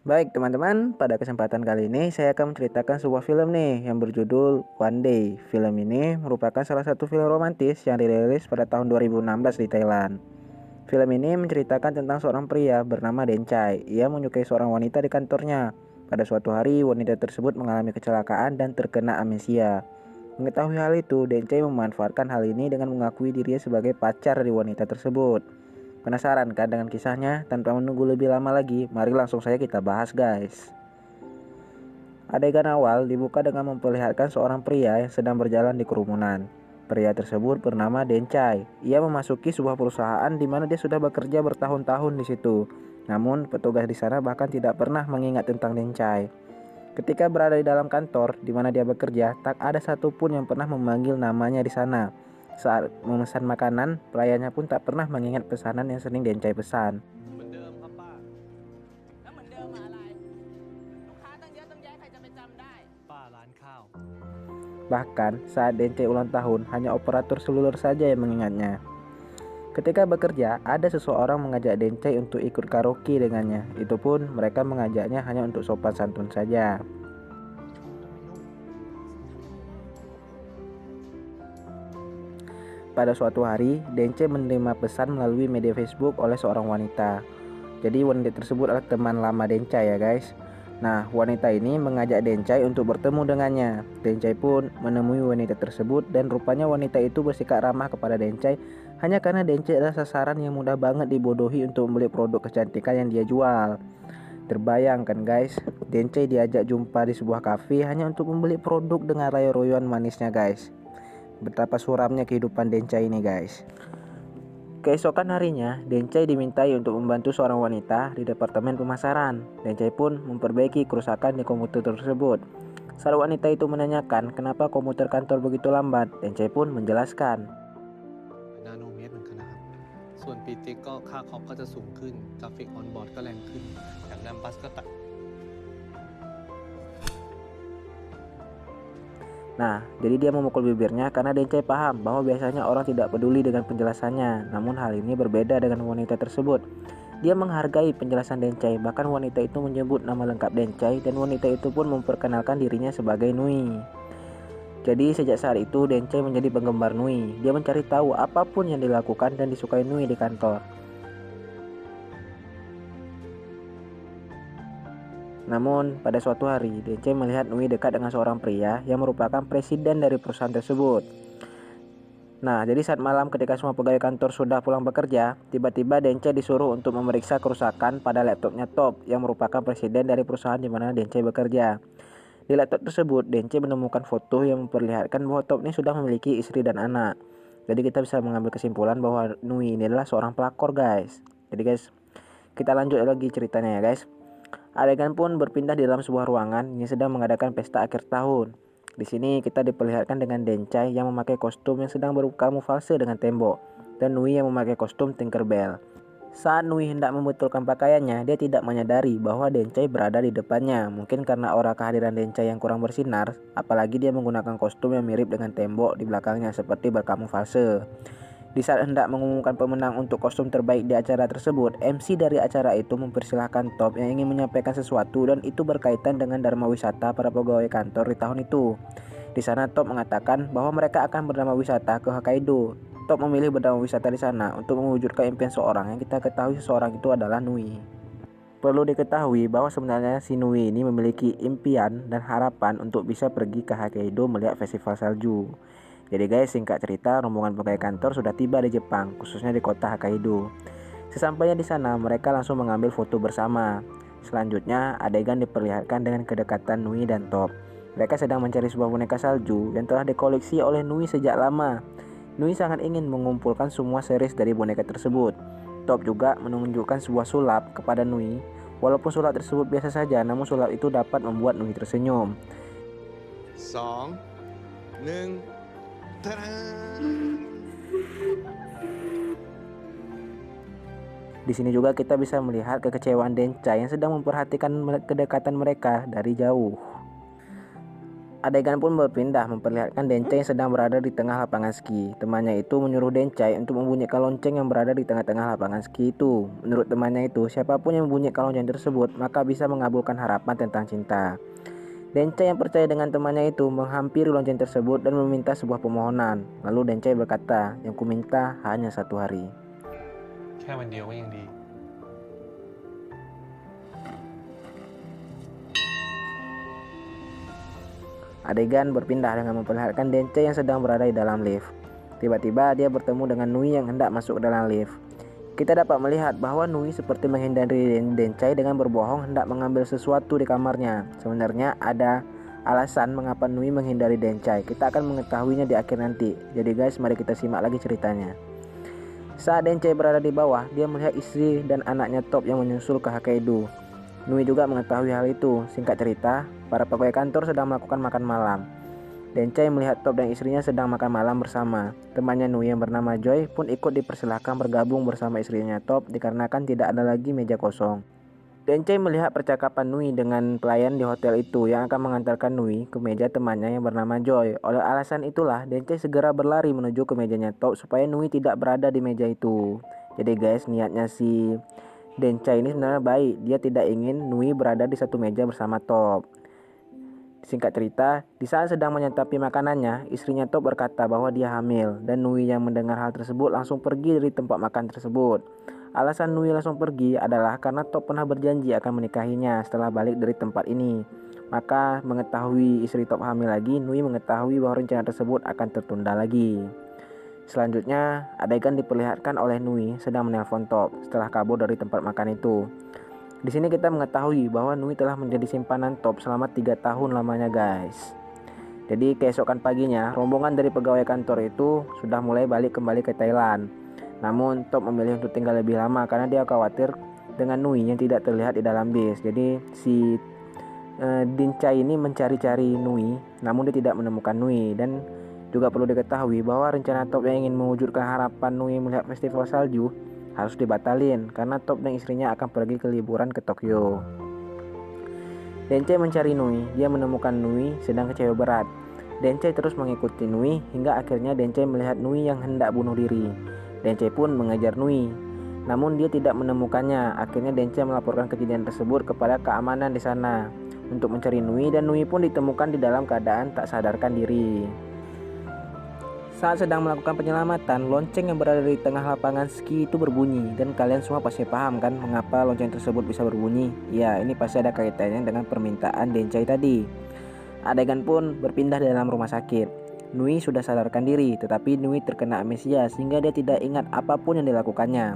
Baik teman-teman, pada kesempatan kali ini saya akan menceritakan sebuah film nih yang berjudul One Day. Film ini merupakan salah satu film romantis yang dirilis pada tahun 2016 di Thailand. Film ini menceritakan tentang seorang pria bernama Denchai. Ia menyukai seorang wanita di kantornya. Pada suatu hari, wanita tersebut mengalami kecelakaan dan terkena amnesia. Mengetahui hal itu, Denchai memanfaatkan hal ini dengan mengakui dirinya sebagai pacar dari wanita tersebut. Penasaran kan dengan kisahnya? Tanpa menunggu lebih lama lagi, mari langsung saja kita bahas guys. Adegan awal dibuka dengan memperlihatkan seorang pria yang sedang berjalan di kerumunan. Pria tersebut bernama Denchai. Ia memasuki sebuah perusahaan di mana dia sudah bekerja bertahun-tahun di situ. Namun, petugas di sana bahkan tidak pernah mengingat tentang Denchai. Ketika berada di dalam kantor di mana dia bekerja, tak ada satupun yang pernah memanggil namanya di sana. Saat memesan makanan, pelayannya pun tak pernah mengingat pesanan yang sering Denchai pesan. เหมือนเดิมครับป้าแล้วเหมือนเดิมอะอะไรลูกค้าตั้งเยอะตั้งแยะใครจะไปจำได้ ป้าร้านข้าว Bahkan saat Denchai ulang tahun, hanya operator seluler saja yang mengingatnya. Ketika bekerja, ada seseorang mengajak Denchai untuk ikut karaoke dengannya. Itu pun mereka mengajaknya hanya untuk sopan santun saja. Pada suatu hari, Denchai menerima pesan melalui media Facebook oleh seorang wanita. Jadi wanita tersebut adalah teman lama Denchai ya guys. Nah, wanita ini mengajak Denchai untuk bertemu dengannya. Denchai pun menemui wanita tersebut dan rupanya wanita itu bersikap ramah kepada Denchai hanya karena Denchai adalah sasaran yang mudah banget dibodohi untuk membeli produk kecantikan yang dia jual. Terbayangkan guys, Denchai diajak jumpa di sebuah kafe hanya untuk membeli produk dengan rayu-rayuan manisnya guys. Betapa suramnya kehidupan Denchai ini guys. Keesokan harinya, Denchai dimintai untuk membantu seorang wanita di departemen pemasaran. Denchai pun memperbaiki kerusakan di komputer tersebut. Saat wanita itu menanyakan kenapa komputer kantor begitu lambat, Denchai pun menjelaskan. นาโนเมตรเหมือนกันนะครับ ส่วนปีติ๊กก็ค่าคอมก็จะสูงขึ้น กราฟิกออนบอร์ดก็แรงขึ้นแถมแรมบัสก็ตัด Nah, jadi dia memukul bibirnya karena Denchai paham bahwa biasanya orang tidak peduli dengan penjelasannya. Namun hal ini berbeda dengan wanita tersebut. Dia menghargai penjelasan Denchai, bahkan wanita itu menyebut nama lengkap Denchai dan wanita itu pun memperkenalkan dirinya sebagai Nui. Jadi sejak saat itu Denchai menjadi penggemar Nui. Dia mencari tahu apapun yang dilakukan dan disukai Nui di kantor. Namun, pada suatu hari, Denchai melihat Nui dekat dengan seorang pria yang merupakan presiden dari perusahaan tersebut. Nah, jadi saat malam ketika semua pegawai kantor sudah pulang bekerja, tiba-tiba Denchai disuruh untuk memeriksa kerusakan pada laptopnya Top yang merupakan presiden dari perusahaan di mana Denchai bekerja. Di laptop tersebut, Denchai menemukan foto yang memperlihatkan bahwa Top ini sudah memiliki istri dan anak. Jadi kita bisa mengambil kesimpulan bahwa Nui ini adalah seorang pelakor guys. Jadi guys, kita lanjut lagi ceritanya ya guys. Adegan pun berpindah di dalam sebuah ruangan yang sedang mengadakan pesta akhir tahun. Di sini kita diperlihatkan dengan Denchai yang memakai kostum yang sedang berkamuflase dengan tembok dan Nui yang memakai kostum Tinkerbell. Saat Nui hendak membetulkan pakaiannya, dia tidak menyadari bahwa Denchai berada di depannya. Mungkin karena aura kehadiran Denchai yang kurang bersinar, apalagi dia menggunakan kostum yang mirip dengan tembok di belakangnya seperti berkamuflase. Di saat hendak mengumumkan pemenang untuk kostum terbaik di acara tersebut, MC dari acara itu mempersilahkan Top yang ingin menyampaikan sesuatu dan itu berkaitan dengan dharma wisata para pegawai kantor di tahun itu. Di sana Top mengatakan bahwa mereka akan berdharma wisata ke Hokkaido. Top memilih berdharma wisata di sana untuk mewujudkan impian seorang yang kita ketahui seseorang itu adalah Nui. Perlu diketahui bahwa sebenarnya si Nui ini memiliki impian dan harapan untuk bisa pergi ke Hokkaido melihat festival salju. Jadi guys, singkat cerita, rombongan pegawai kantor sudah tiba di Jepang, khususnya di kota Hokkaido. Sesampainya di sana, mereka langsung mengambil foto bersama. Selanjutnya, adegan diperlihatkan dengan kedekatan Nui dan Top. Mereka sedang mencari sebuah boneka salju yang telah dikoleksi oleh Nui sejak lama. Nui sangat ingin mengumpulkan semua series dari boneka tersebut. Top juga menunjukkan sebuah sulap kepada Nui. Walaupun sulap tersebut biasa saja, namun sulap itu dapat membuat Nui tersenyum. 2 1 Di sini juga kita bisa melihat kekecewaan Denchai yang sedang memperhatikan kedekatan mereka dari jauh. Adegan pun berpindah memperlihatkan Dencai yang sedang berada di tengah lapangan ski. Temannya itu menyuruh Dencai untuk membunyikan lonceng yang berada di tengah-tengah lapangan ski itu. Menurut temannya itu, siapapun yang membunyikan lonceng tersebut maka bisa mengabulkan harapan tentang cinta. Dencai yang percaya dengan temannya itu menghampiri lonceng tersebut dan meminta sebuah permohonan. Lalu Dencai berkata, yang kuminta hanya 1 hari. แค่วันเดียวก็ยังดี Adegan berpindah dengan memperlihatkan Dencai yang sedang berada di dalam lift. Tiba-tiba dia bertemu dengan Nui yang hendak masuk ke dalam lift. Kita dapat melihat bahwa Nui seperti menghindari Dencai dengan berbohong hendak mengambil sesuatu di kamarnya. Sebenarnya ada alasan mengapa Nui menghindari Dencai. Kita akan mengetahuinya di akhir nanti. Jadi guys, mari kita simak lagi ceritanya. Saat Dencai berada di bawah, dia melihat istri dan anaknya Top yang menyusul ke Hokkaido. Nui juga mengetahui hal itu. Singkat cerita, para pegawai kantor sedang melakukan makan malam. Dencai melihat Top dan istrinya sedang makan malam bersama. Temannya Nui yang bernama Joy pun ikut dipersilahkan bergabung bersama istrinya Top dikarenakan tidak ada lagi meja kosong. Dencai melihat percakapan Nui dengan pelayan di hotel itu yang akan mengantarkan Nui ke meja temannya yang bernama Joy. Oleh alasan itulah, Dencai segera berlari menuju ke mejanya Top supaya Nui tidak berada di meja itu. Jadi guys, niatnya si Dencai ini sebenarnya baik. Dia tidak ingin Nui berada di satu meja bersama Top. Singkat cerita, di saat sedang menyantap makanannya, istrinya Top berkata bahwa dia hamil, dan Nui yang mendengar hal tersebut langsung pergi dari tempat makan tersebut. Alasan Nui langsung pergi adalah karena Top pernah berjanji akan menikahinya setelah balik dari tempat ini. Maka mengetahui istri Top hamil lagi, Nui mengetahui bahwa rencana tersebut akan tertunda lagi. Selanjutnya, adegan diperlihatkan oleh Nui sedang menelpon Top setelah kabur dari tempat makan itu. Di sini kita mengetahui bahwa Nui telah menjadi simpanan Top selama 3 tahun lamanya guys. Jadi keesokan paginya, rombongan dari pegawai kantor itu sudah mulai balik kembali ke Thailand. Namun Top memilih untuk tinggal lebih lama karena dia khawatir dengan Nui yang tidak terlihat di dalam bis. Jadi si Dencai ini mencari-cari Nui, namun dia tidak menemukan Nui. Dan juga perlu diketahui bahwa rencana Top yang ingin mewujudkan harapan Nui melihat festival salju harus dibatalin karena Top dan istrinya akan pergi ke liburan ke Tokyo. Dencai mencari Nui, dia menemukan Nui sedang kecewa berat. Dencai terus mengikuti Nui hingga akhirnya Dencai melihat Nui yang hendak bunuh diri. Dencai pun mengejar Nui, namun dia tidak menemukannya. Akhirnya Dencai melaporkan kejadian tersebut kepada keamanan di sana untuk mencari Nui, dan Nui pun ditemukan di dalam keadaan tak sadarkan diri. Saat sedang melakukan penyelamatan, lonceng yang berada di tengah lapangan ski itu berbunyi, dan kalian semua pasti paham kan mengapa lonceng tersebut bisa berbunyi? Ya, ini pasti ada kaitannya dengan permintaan Dencai tadi. Adegan pun berpindah dalam rumah sakit. Nui sudah sadarkan diri, tetapi Nui terkena amnesia sehingga dia tidak ingat apapun yang dilakukannya.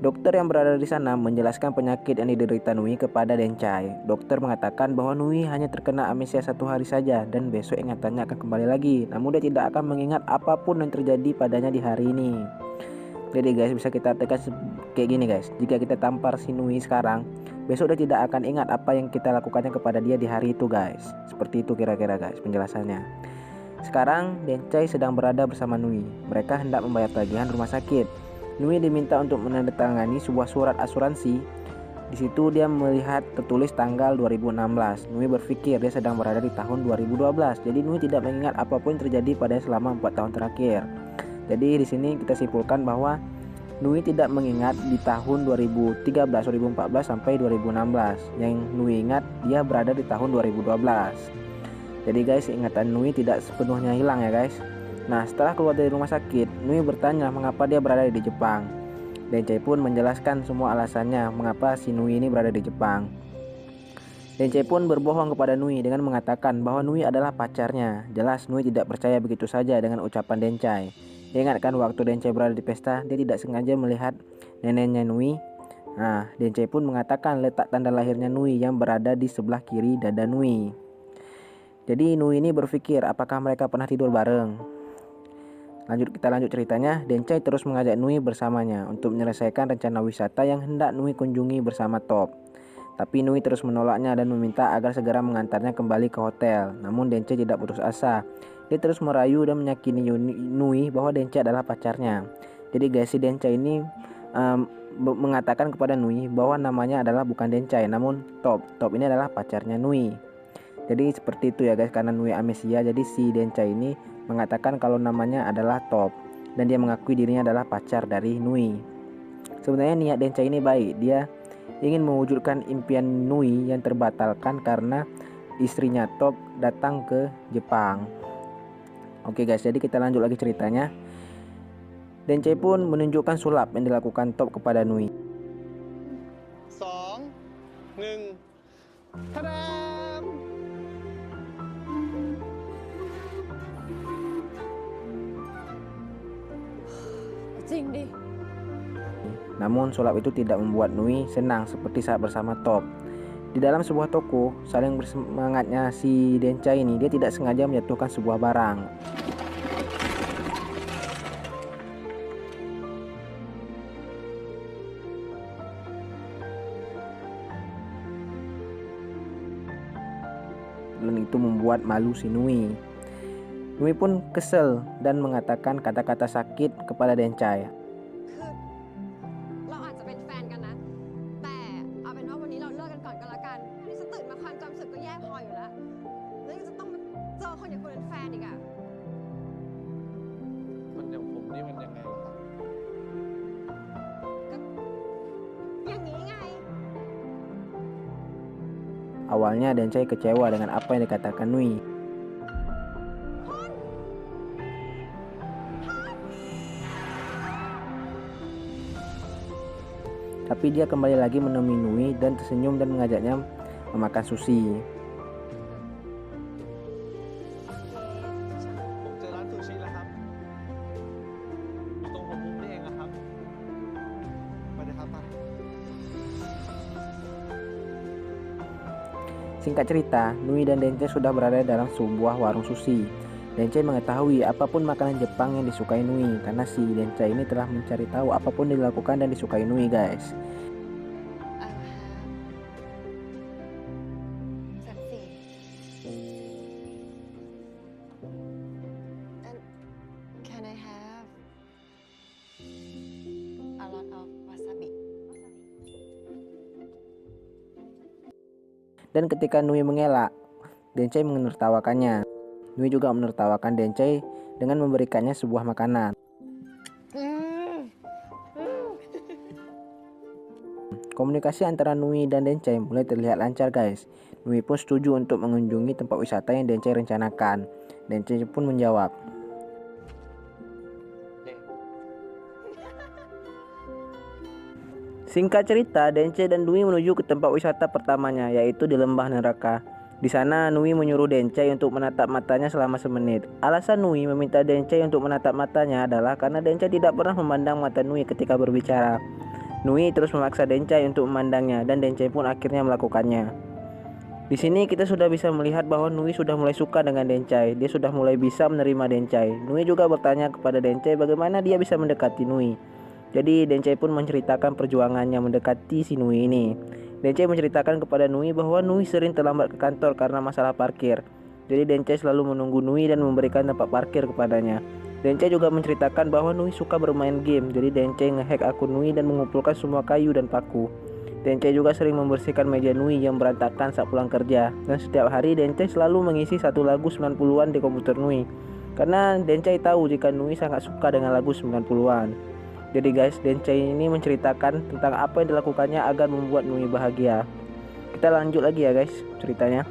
Dokter yang berada di sana menjelaskan penyakit yang diderita Nui kepada Dencai. Dokter mengatakan bahwa Nui hanya terkena amnesia 1 hari saja dan besok ingatannya akan kembali lagi. Namun dia tidak akan mengingat apapun yang terjadi padanya di hari ini. Jadi guys, bisa kita tegas kayak gini guys. Jika kita tampar si Nui sekarang, besok dia tidak akan ingat apa yang kita lakukannya kepada dia di hari itu guys. Seperti itu kira-kira guys penjelasannya. Sekarang Dencai sedang berada bersama Nui. Mereka hendak membayar tagihan rumah sakit. Nui diminta untuk menandatangani sebuah surat asuransi. Di situ dia melihat tertulis tanggal 2016. Nui berpikir dia sedang berada di tahun 2012. Jadi Nui tidak mengingat apapun yang terjadi pada selama 4 tahun terakhir. Jadi di sini kita simpulkan bahwa Nui tidak mengingat di tahun 2013, 2014 sampai 2016. Yang Nui ingat dia berada di tahun 2012. Jadi guys, ingatan Nui tidak sepenuhnya hilang ya guys. Nah, setelah keluar dari rumah sakit, Nui bertanya mengapa dia berada di Jepang. Dencai pun menjelaskan semua alasannya mengapa si Nui ini berada di Jepang. Dencai pun berbohong kepada Nui dengan mengatakan bahwa Nui adalah pacarnya. Jelas Nui tidak percaya begitu saja dengan ucapan Dencai. Dia ingatkan waktu Dencai berada di pesta, dia tidak sengaja melihat neneknya Nui. Nah, Dencai pun mengatakan letak tanda lahirnya Nui yang berada di sebelah kiri dada Nui. Jadi Nui ini berpikir apakah mereka pernah tidur bareng. Kita lanjut ceritanya. Dencai terus mengajak Nui bersamanya untuk menyelesaikan rencana wisata yang hendak Nui kunjungi bersama Top. Tapi Nui terus menolaknya dan meminta agar segera mengantarnya kembali ke hotel. Namun Dencai tidak putus asa. Dia terus merayu dan meyakini Nui bahwa Dencai adalah pacarnya. Jadi guys, si Dencai ini mengatakan kepada Nui bahwa namanya adalah bukan Dencai namun Top. Top ini adalah pacarnya Nui. Jadi seperti itu ya guys, karena Nui amnesia, jadi si Dencai ini mengatakan kalau namanya adalah Top dan dia mengakui dirinya adalah pacar dari Nui. Sebenarnya niat Dencai ini baik, dia ingin mewujudkan impian Nui yang terbatalkan karena istrinya Top datang ke Jepang. Oke guys, jadi kita lanjut lagi ceritanya. Dencai pun menunjukkan sulap yang dilakukan Top kepada Nui. 2 1 Tadam! Jing di. Namun sulap itu tidak membuat Nui senang seperti saat bersama Top. Di dalam sebuah toko, saling bersemangatnya si Dencai ini, dia tidak sengaja menjatuhkan sebuah barang. Dan itu membuat malu si Nui. Nui pun kesel dan mengatakan kata-kata sakit kepada Dencai. เราอาจจะเป็นแฟนกันนะ แต่เอาเป็นว่าวันนี้เราเลิกกันก่อนก็แล้วกันนี่ฉันตื่นมาความจำเสื่อมก็แย่พออยู่แล้ว แล้วยังจะต้องมาเจอคนอย่างคุณเป็นแฟนอีกอะ คนอย่างผมนี่มันยังไงล่ะครับ ก็อย่างนี้ไง Awalnya Dencai kecewa dengan apa yang dikatakan Nui. Tapi dia kembali lagi menemui Nui dan tersenyum dan mengajaknya memakan sushi. ผมเจอร้านซูชิแล้วครับ อยู่ตรงหัวมุมนี่เองอะครับ ไปเลยครับไป Singkat cerita, Nui dan Dencai sudah berada dalam sebuah warung sushi. Dencai mengetahui apapun makanan Jepang yang disukai Nui karena si Dencai ini telah mencari tahu apapun yang dilakukan dan disukai Nui guys. Can I have a lot of wasabi? Dan ketika Nui mengelak, Dencai menertawakannya. Nui juga menertawakan Dencai dengan memberikannya sebuah makanan. Komunikasi antara Nui dan Dencai mulai terlihat lancar guys. Nui pun setuju untuk mengunjungi tempat wisata yang Dencai rencanakan. Dencai pun menjawab. Singkat cerita, Dencai dan Nui menuju ke tempat wisata pertamanya, yaitu di Lembah Neraka. Di sana, Nui menyuruh Dencai untuk menatap matanya selama semenit. Alasan Nui meminta Dencai untuk menatap matanya adalah karena Dencai tidak pernah memandang mata Nui ketika berbicara. Nui terus memaksa Dencai untuk memandangnya dan Dencai pun akhirnya melakukannya. Di sini kita sudah bisa melihat bahwa Nui sudah mulai suka dengan Dencai. Dia sudah mulai bisa menerima Dencai. Nui juga bertanya kepada Dencai bagaimana dia bisa mendekati Nui. Jadi Dencai pun menceritakan perjuangannya mendekati si Nui ini. Dencai menceritakan kepada Nui bahwa Nui sering terlambat ke kantor karena masalah parkir. Jadi Dencai selalu menunggu Nui dan memberikan tempat parkir kepadanya. Dencai juga menceritakan bahwa Nui suka bermain game. Jadi Dencai ngehack akun Nui dan mengumpulkan semua kayu dan paku. Dencai juga sering membersihkan meja Nui yang berantakan saat pulang kerja. Dan setiap hari Dencai selalu mengisi satu lagu 90-an di komputer Nui. Karena Dencai tahu jika Nui sangat suka dengan lagu 90-an. Jadi guys, Dencai ini menceritakan tentang apa yang dilakukannya agar membuat Nui bahagia. Kita lanjut lagi ya guys ceritanya.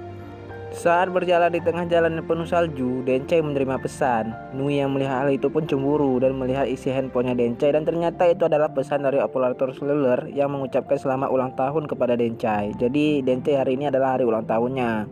Saat berjalan di tengah jalan yang penuh salju, Dencai menerima pesan. Nui yang melihat hal itu pun cemburu dan melihat isi handphonenya Dencai, dan ternyata itu adalah pesan dari operator seluler yang mengucapkan selamat ulang tahun kepada Dencai. Jadi Dencai hari ini adalah hari ulang tahunnya.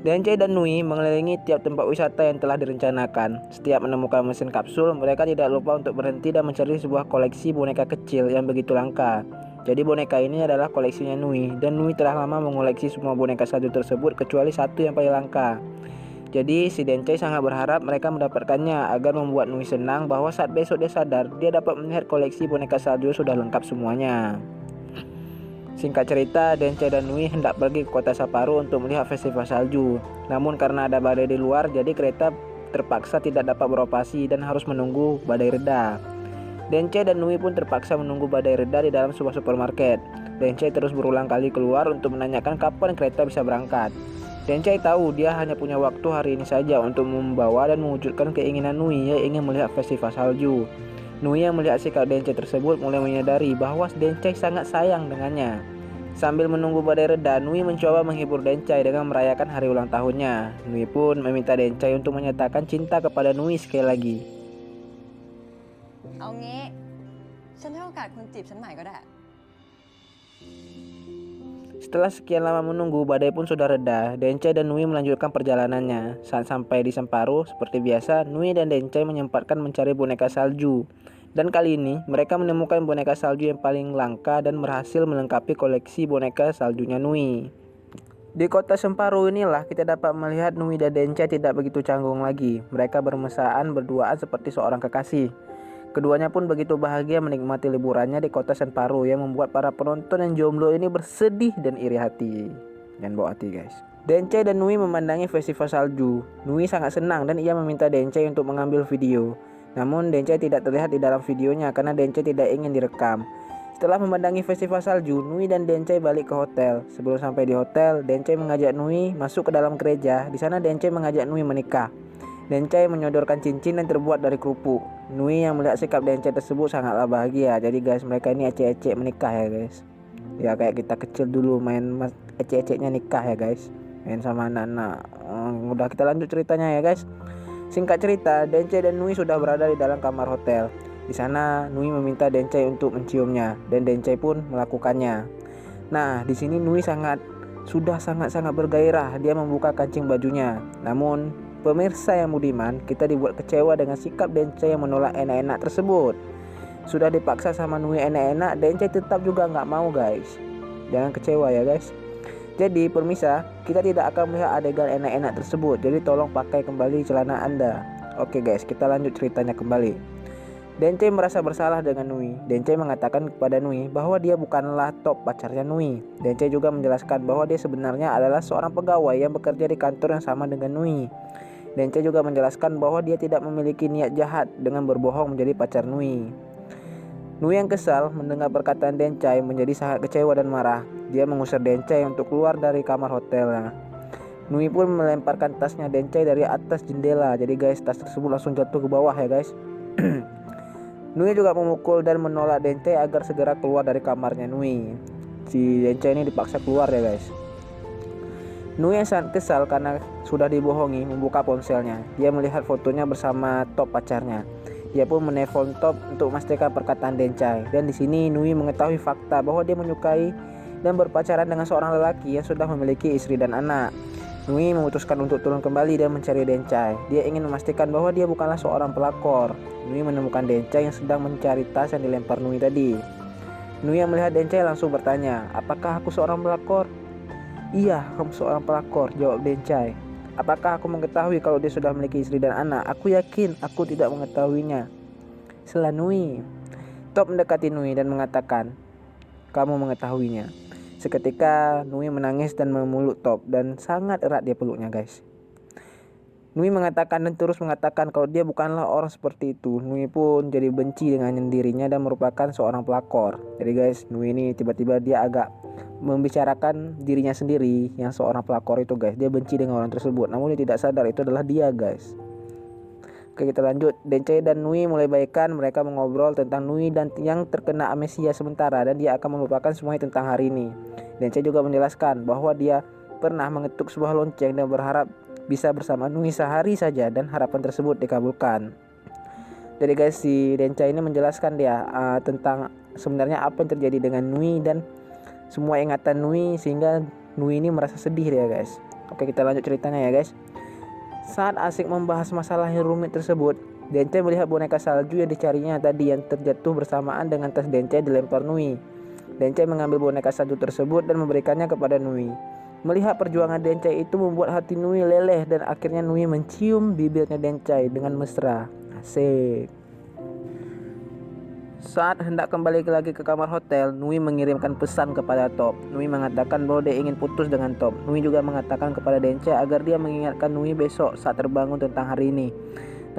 Dencai dan Nui mengelilingi tiap tempat wisata yang telah direncanakan. Setiap menemukan mesin kapsul, mereka tidak lupa untuk berhenti dan mencari sebuah koleksi boneka kecil yang begitu langka. Jadi boneka ini adalah koleksinya Nui, dan Nui telah lama mengoleksi semua boneka salju tersebut kecuali satu yang paling langka. Jadi si Dencai sangat berharap mereka mendapatkannya agar membuat Nui senang bahwa saat besok dia sadar, dia dapat melihat koleksi boneka salju sudah lengkap semuanya. Singkat cerita, Dencai dan Nui hendak pergi ke kota Sapporo untuk melihat festival salju. Namun karena ada badai di luar, jadi kereta terpaksa tidak dapat beroperasi dan harus menunggu badai reda. Dencai dan Nui pun terpaksa menunggu badai reda di dalam sebuah supermarket. Dencai terus berulang kali keluar untuk menanyakan kapan kereta bisa berangkat. Dencai tahu dia hanya punya waktu hari ini saja untuk membawa dan mewujudkan keinginan Nui yang ingin melihat festival salju. Nui yang melihat sikap Dencai tersebut mulai menyadari bahwa Dencai sangat sayang dengannya. Sambil menunggu badai reda, Nui mencoba menghibur Dencai dengan merayakan hari ulang tahunnya. Nui pun meminta Dencai untuk menyatakan cinta kepada Nui sekali lagi. เอางี้ฉันให้โอกาสคุณจีบฉันใหม่ก็ได้ Setelah sekian lama menunggu, badai pun sudah reda. Dencai dan Nui melanjutkan perjalanannya. Saat sampai di Semparu, seperti biasa, Nui dan Dencai menyempatkan mencari boneka salju. Dan kali ini, mereka menemukan boneka salju yang paling langka dan berhasil melengkapi koleksi boneka saljunya Nui. Di kota Semparu inilah kita dapat melihat Nui dan Dencai tidak begitu canggung lagi. Mereka bermesraan berduaan seperti seorang kekasih. Keduanya pun begitu bahagia menikmati liburannya di kota Semparu yang membuat para penonton yang jomblo ini bersedih dan iri hati. Jangan bawa hati guys. Dencai dan Nui memandangi festival salju. Nui sangat senang dan ia meminta Dencai untuk mengambil video. Namun Dencai tidak terlihat di dalam videonya karena Dencai tidak ingin direkam. Setelah memandangi festival salju, Nui dan Dencai balik ke hotel. Sebelum sampai di hotel, Dencai mengajak Nui masuk ke dalam gereja. Di sana Dencai mengajak Nui menikah. Dencai menyodorkan cincin yang terbuat dari kerupuk. Nui yang melihat sikap Dencai tersebut sangatlah bahagia. Jadi guys, mereka ini ecek-ecek menikah ya guys. Ya kayak kita kecil dulu main ecek-eceknya nikah ya guys. Main sama anak-anak. Udah kita lanjut ceritanya ya guys. Singkat cerita, Dencai dan Nui sudah berada di dalam kamar hotel. Di sana Nui meminta Dencai untuk menciumnya dan Dencai pun melakukannya. Nah, di sini Nui sudah sangat bergairah. Dia membuka kancing bajunya. Namun pemirsa yang budiman, kita dibuat kecewa dengan sikap Dencai yang menolak enak-enak tersebut. Sudah dipaksa sama Nui enak-enak, Dencai tetap juga nggak mau guys. Jangan kecewa ya guys. Jadi permisa, kita tidak akan melihat adegan enak-enak tersebut. Jadi tolong pakai kembali celana Anda. Oke guys, kita lanjut ceritanya kembali. Dencai merasa bersalah dengan Nui. Dencai mengatakan kepada Nui bahwa dia bukanlah top pacarnya Nui. Dencai juga menjelaskan bahwa dia sebenarnya adalah seorang pegawai yang bekerja di kantor yang sama dengan Nui. Dencai juga menjelaskan bahwa dia tidak memiliki niat jahat dengan berbohong menjadi pacar Nui. Nui yang kesal mendengar perkataan Dencai menjadi sangat kecewa dan marah. Dia mengusir Dencai untuk keluar dari kamar hotelnya. Nui pun melemparkan tasnya Dencai dari atas jendela. Jadi guys, tas tersebut langsung jatuh ke bawah ya guys. Nui juga memukul dan menolak Dencai agar segera keluar dari kamarnya Nui. Si Dencai ini dipaksa keluar ya guys. Nui yang sangat kesal karena sudah dibohongi membuka ponselnya. Dia melihat fotonya bersama top pacarnya. Dia pun menelpon top untuk memastikan perkataan Dencai. Dan di sini Nui mengetahui fakta bahwa dia menyukai dan berpacaran dengan seorang lelaki yang sudah memiliki istri dan anak. Nui memutuskan untuk turun kembali dan mencari Dencai. Dia ingin memastikan bahwa dia bukanlah seorang pelakor. Nui menemukan Dencai yang sedang mencari tas yang dilempar Nui tadi. Nui yang melihat Dencai langsung bertanya, "Apakah aku seorang pelakor?" "Iya, kamu seorang pelakor," jawab Dencai. "Apakah aku mengetahui kalau dia sudah memiliki istri dan anak?" "Aku yakin aku tidak mengetahuinya," sela Nui. Top mendekati Nui dan mengatakan, "Kamu mengetahuinya." Seketika Nui menangis dan memeluk Top dan sangat erat dia peluknya guys. Nui mengatakan dan terus mengatakan kalau dia bukanlah orang seperti itu. Nui pun jadi benci dengan dirinya dan merupakan seorang pelakor. Jadi guys, Nui ini tiba-tiba dia agak membicarakan dirinya sendiri yang seorang pelakor itu guys. Dia benci dengan orang tersebut, namun dia tidak sadar itu adalah dia guys. Oke, kita lanjut. Dencai dan Nui mulai baikan. Mereka mengobrol tentang Nui dan yang terkena amnesia sementara dan dia akan melupakan semuanya tentang hari ini. Dencai juga menjelaskan bahwa dia pernah mengetuk sebuah lonceng dan berharap bisa bersama Nui sehari saja dan harapan tersebut dikabulkan. Jadi guys, si Dencai ini menjelaskan dia tentang sebenarnya apa yang terjadi dengan Nui dan semua ingatan Nui sehingga Nui ini merasa sedih dia guys. Oke, kita lanjut ceritanya ya guys. Saat asik membahas masalah yang rumit tersebut, Dencai melihat boneka salju yang dicarinya tadi yang terjatuh bersamaan dengan tas Dencai dilempar Nui. Dencai mengambil boneka salju tersebut dan memberikannya kepada Nui. Melihat perjuangan Dencai itu membuat hati Nui leleh dan akhirnya Nui mencium bibirnya Dencai dengan mesra. Asik. Saat hendak kembali lagi ke kamar hotel, Nui mengirimkan pesan kepada Top. Nui mengatakan bahwa dia ingin putus dengan Top. Nui juga mengatakan kepada Dencai agar dia mengingatkan Nui besok saat terbangun tentang hari ini.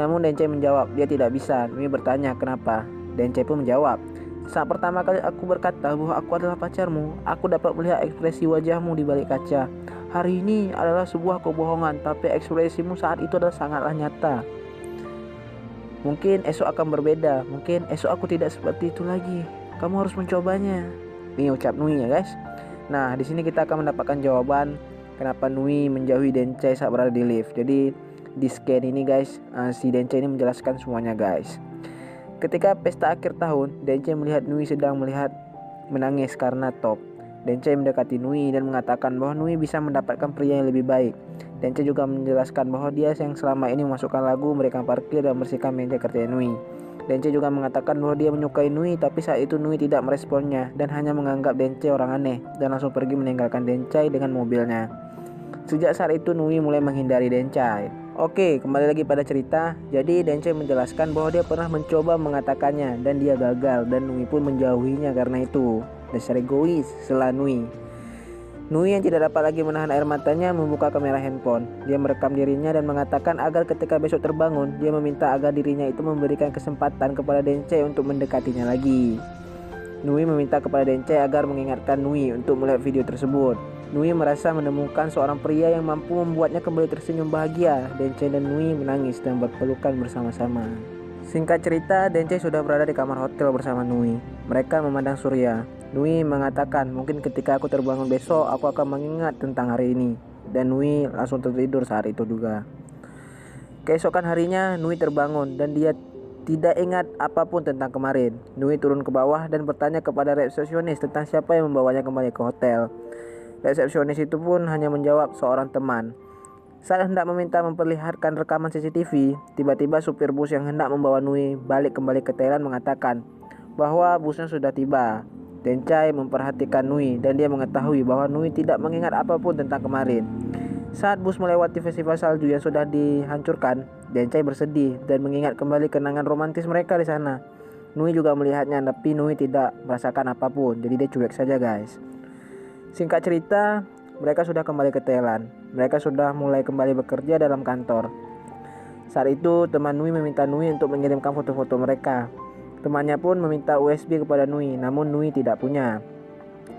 Namun Dencai menjawab dia tidak bisa. Nui bertanya kenapa. Dencai pun menjawab, "Saat pertama kali aku berkata bahwa aku adalah pacarmu, aku dapat melihat ekspresi wajahmu di balik kaca. Hari ini adalah sebuah kebohongan, tapi ekspresimu saat itu adalah sangatlah nyata. Mungkin esok akan berbeda, mungkin esok aku tidak seperti itu lagi. Kamu harus mencobanya. Ini ucap Nui ya guys. Nah, di sini kita akan mendapatkan jawaban kenapa Nui menjauhi Dencai saat berada di lift. Jadi di scan ini guys, si Dencai ini menjelaskan semuanya guys. Ketika pesta akhir tahun, Dencai melihat Nui sedang menangis karena Top. Dencai mendekati Nui dan mengatakan bahwa Nui bisa mendapatkan pria yang lebih baik. Dencai juga menjelaskan bahwa dia yang selama ini memasukkan lagu, memberikan parkir, dan membersihkan meja kerja Nui. Dencai juga mengatakan bahwa dia menyukai Nui, tapi saat itu Nui tidak meresponnya dan hanya menganggap Dencai orang aneh dan langsung pergi meninggalkan Dencai dengan mobilnya. Sejak saat itu Nui mulai menghindari Dencai. Oke, kembali lagi pada cerita. Jadi Dencai menjelaskan bahwa dia pernah mencoba mengatakannya dan dia gagal, dan Nui pun menjauhinya karena itu. Dasar egois, sela Nui. Nui yang tidak dapat lagi menahan air matanya membuka kamera handphone. Dia merekam dirinya dan mengatakan agar ketika besok terbangun, dia meminta agar dirinya itu memberikan kesempatan kepada Dencai untuk mendekatinya lagi. Nui meminta kepada Dencai agar mengingatkan Nui untuk melihat video tersebut. Nui merasa menemukan seorang pria yang mampu membuatnya kembali tersenyum bahagia. Dencai dan Nui menangis dan berpelukan bersama-sama. Singkat cerita, Dencai sudah berada di kamar hotel bersama Nui. Mereka memandang surya. Nui mengatakan, mungkin ketika aku terbangun besok, aku akan mengingat tentang hari ini. Dan Nui langsung tertidur saat itu juga. Keesokan harinya, Nui terbangun dan dia tidak ingat apapun tentang kemarin. Nui turun ke bawah dan bertanya kepada resepsionis tentang siapa yang membawanya kembali ke hotel. Resepsionis itu pun hanya menjawab seorang teman. Saat hendak meminta memperlihatkan rekaman CCTV, tiba-tiba supir bus yang hendak membawa Nui balik kembali ke Thailand mengatakan bahwa busnya sudah tiba. Dencai memperhatikan Nui dan dia mengetahui bahwa Nui tidak mengingat apapun tentang kemarin. Saat bus melewati festival salju yang sudah dihancurkan, Dencai bersedih dan mengingat kembali kenangan romantis mereka di sana. Nui juga melihatnya, tapi Nui tidak merasakan apapun, jadi dia cuek saja guys. Singkat cerita, mereka sudah kembali ke Thailand. Mereka sudah mulai kembali bekerja dalam kantor. Saat itu teman Nui meminta Nui untuk mengirimkan foto-foto mereka. Temannya pun meminta USB kepada Nui, namun Nui tidak punya.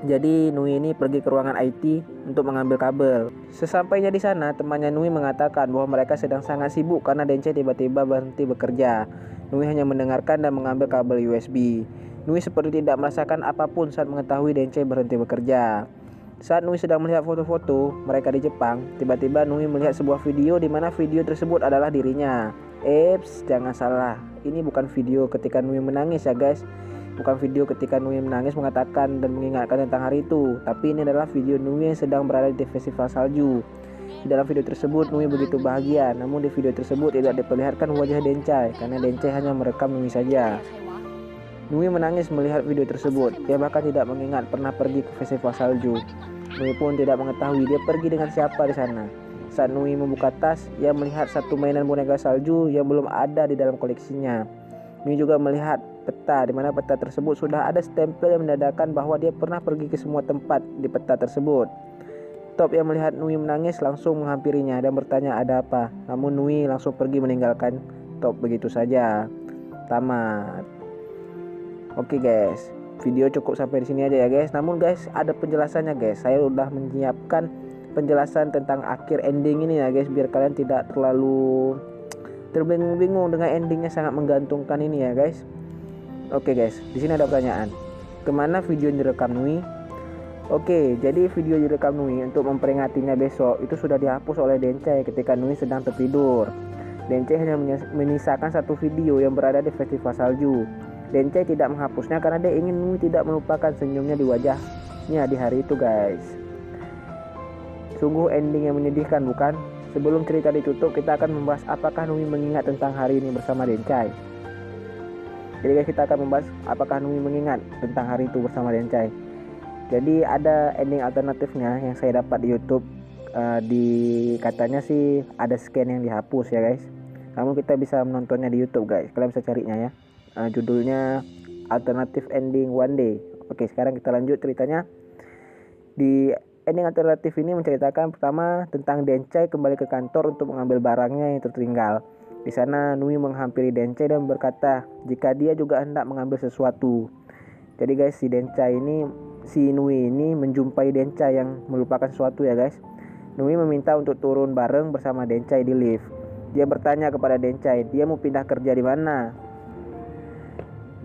Jadi Nui ini pergi ke ruangan IT untuk mengambil kabel. Sesampainya di sana, temannya Nui mengatakan bahwa mereka sedang sangat sibuk karena Dencai tiba-tiba berhenti bekerja. Nui hanya mendengarkan dan mengambil kabel USB. Nui seperti tidak merasakan apapun saat mengetahui Dencai berhenti bekerja. Saat Nui sedang melihat foto-foto mereka di Jepang, tiba-tiba Nui melihat sebuah video di mana video tersebut adalah dirinya. Eps, jangan salah. Ini bukan video ketika Nui menangis ya guys. Bukan video ketika Nui menangis mengatakan dan mengingatkan tentang hari itu. Tapi ini adalah video Nui yang sedang berada di festival salju. Di dalam video tersebut Nui begitu bahagia. Namun di video tersebut tidak diperlihatkan wajah Dencai, karena Dencai hanya merekam Nui saja. Nui menangis melihat video tersebut. Dia bahkan tidak mengingat pernah pergi ke festival salju. Nui pun tidak mengetahui dia pergi dengan siapa di sana. Saat Nui membuka tas, ia melihat satu mainan boneka salju yang belum ada di dalam koleksinya. Nui juga melihat peta, di mana peta tersebut sudah ada stempel yang menandakan bahwa dia pernah pergi ke semua tempat di peta tersebut. Top yang melihat Nui menangis langsung menghampirinya dan bertanya ada apa. Namun Nui langsung pergi meninggalkan Top begitu saja. Tamat. Oke guys, video cukup sampai di sini aja ya guys. Namun guys, ada penjelasannya guys. Saya udah menyiapkan penjelasan tentang akhir ending ini ya guys, biar kalian tidak terlalu terbingung-bingung dengan endingnya sangat menggantungkan ini ya guys. Oke guys, di sini ada pertanyaan. Kemana video yang direkam Nui? Oke, jadi video yang direkam Nui untuk memperingatinya besok itu sudah dihapus oleh Dencai ketika Nui sedang tertidur. Dencai hanya menyisakan satu video yang berada di festival salju. Dencai tidak menghapusnya karena dia ingin Nui tidak melupakan senyumnya di wajahnya di hari itu guys. Sungguh ending yang menyedihkan bukan? Sebelum cerita ditutup, kita akan membahas apakah Nui mengingat tentang hari ini bersama Dencai. Jadi guys, kita akan membahas apakah Nui mengingat tentang hari itu bersama Dencai. Jadi ada ending alternatifnya yang saya dapat di YouTube. Katanya sih ada scan yang dihapus ya guys. Namun kita bisa menontonnya di YouTube guys. Kalian bisa carinya ya. Judulnya Alternative Ending One Day. Oke, sekarang kita lanjut ceritanya. Di ending alternatif ini menceritakan pertama tentang Dencai kembali ke kantor untuk mengambil barangnya yang tertinggal. Di sana Nui menghampiri Dencai dan berkata jika dia juga hendak mengambil sesuatu. Jadi guys, si Nui ini menjumpai Dencai yang melupakan sesuatu ya guys. Nui meminta untuk turun bareng bersama Dencai di lift. Dia bertanya kepada Dencai, dia mau pindah kerja di mana.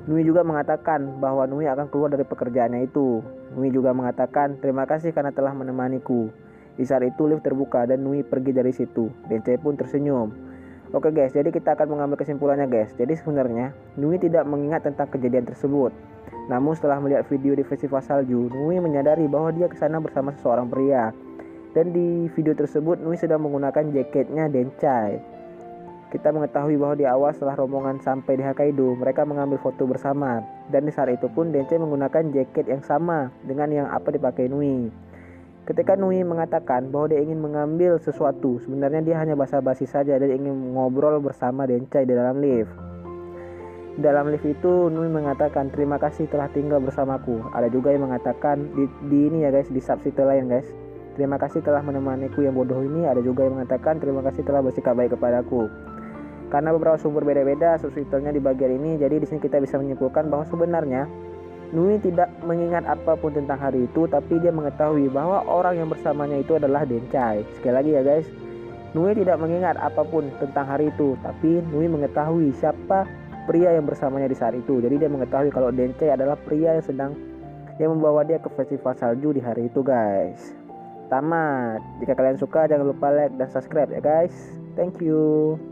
Nui juga mengatakan bahwa Nui akan keluar dari pekerjaannya itu. Nui juga mengatakan, terima kasih karena telah menemaniku. Di saat itu lift terbuka dan Nui pergi dari situ. Dencai pun tersenyum. Oke guys, jadi kita akan mengambil kesimpulannya guys. Jadi sebenarnya Nui tidak mengingat tentang kejadian tersebut. Namun setelah melihat video di festival salju, Nui menyadari bahwa dia kesana bersama seseorang pria. Dan di video tersebut Nui sedang menggunakan jaketnya Dencai. Kita mengetahui bahwa di awal setelah rombongan sampai di Hokkaido, mereka mengambil foto bersama. Dan di saat itu pun Dencai menggunakan jaket yang sama dengan yang apa dipakai Nui. Ketika Nui mengatakan bahwa dia ingin mengambil sesuatu, sebenarnya dia hanya basa-basi saja dan ingin ngobrol bersama Dencai di dalam lift. Di dalam lift itu Nui mengatakan terima kasih telah tinggal bersamaku. Ada juga yang mengatakan di ini ya guys, di subtitle lain guys. Terima kasih telah menemaniku yang bodoh ini. Ada juga yang mengatakan terima kasih telah bersikap baik kepadaku. Karena beberapa sumber beda-beda subtitlenya di bagian ini, jadi di sini kita bisa menyimpulkan bahwa sebenarnya Nui tidak mengingat apapun tentang hari itu, tapi dia mengetahui bahwa orang yang bersamanya itu adalah Dencai. Sekali lagi ya guys, Nui tidak mengingat apapun tentang hari itu, tapi Nui mengetahui siapa pria yang bersamanya di saat itu. Jadi dia mengetahui kalau Dencai adalah pria yang membawa dia ke festival salju di hari itu guys. Tamat. Jika kalian suka jangan lupa like dan subscribe ya guys. Thank you.